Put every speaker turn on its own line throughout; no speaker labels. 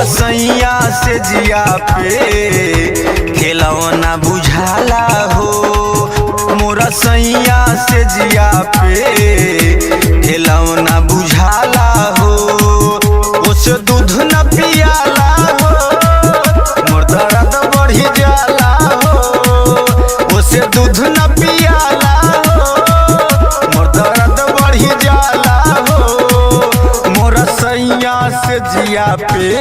सैया से जिया पे खेलौना बुझाला हो। मोरा सैया से जिया पे खेलौना बुझाला हो। उस दूध न पियाला हो मोर दर्द बढ़ी जाला हो। उसे दूध न पियाला हो मोर दर्द बढ़ी जाला हो। मोरा सैया से जिया पे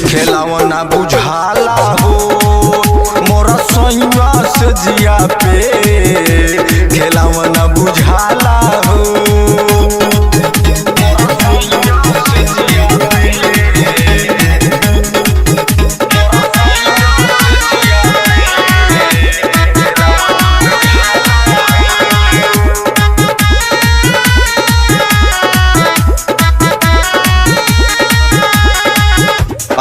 खेलौना बुझाला हो। मोरा सैया से जिया पे खेलौना बुझाला हो।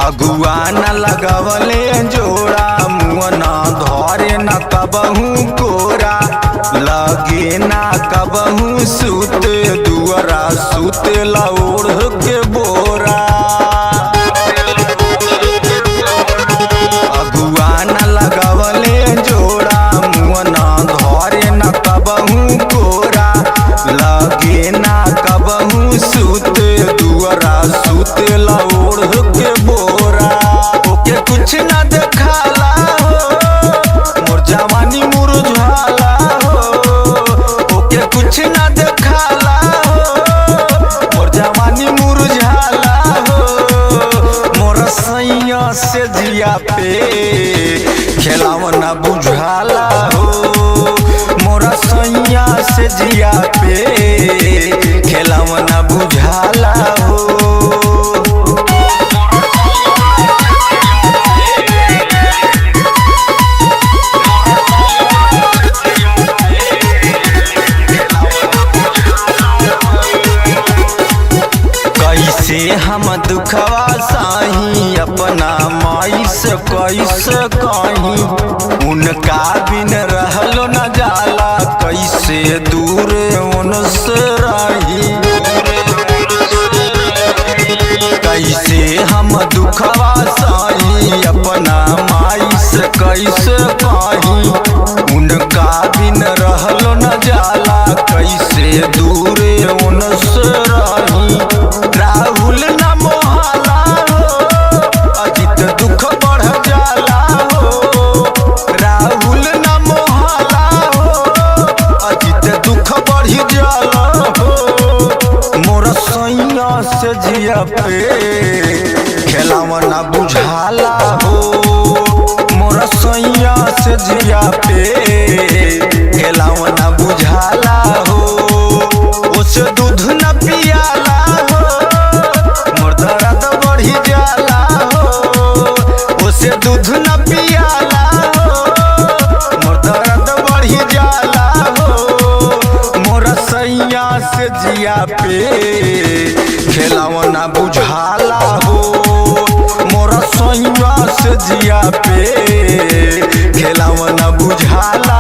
अगुआ न लगवले जोड़ा मुँह न धरे न कबहू कोरा। लगे न कबहू सुत दुआरा सुत लौड़ के बोरा। अगुआ न लगवले जोड़ा मुँह न धरे न कबहू कोरा। लगे न कबहू सुत दुआरा सुत लौड़ के बोरा। ओके कुछ न देखाला हो मोर जवानी मुरझाला हो। ओके कुछ न देखाला हो मोर जवानी मुरझाला हो। मोर सैया से जिया पे खेलौना बुझाला हो। मोरा सैया से जिया पे खेलौना बुझाला हो। कैसे हम दुखवा साही अपना माई से कैसे कहीं। उनका बिन रहलो न जाला कैसे दूर उनसे रही। कैसे हम दुखवा साही अपना माई से कैसे कहीं। उनका बिन रहलो न जाला कैसे दूर उनसे रही। राहुल न मोहाला हो अजित दुख बढ़ जाला हो। राहुल न मोहाला हो अजित दुख बढ़ी जाला हो। मोर सैया से जिया पे खेलौना बुझाला हो। मोर सैया से जिया पे खेलौना बुझाला हो। उस दूध न पियाला हो मोर दर्द बढ़ी जाला हो। उसे दूध न पियाला हो मोर दर्द बढ़ी जाला हो। मोर सैया से जिया पे खेलौना बुझाला हो। मोर सैया से जिया पे खेलौना बुझाला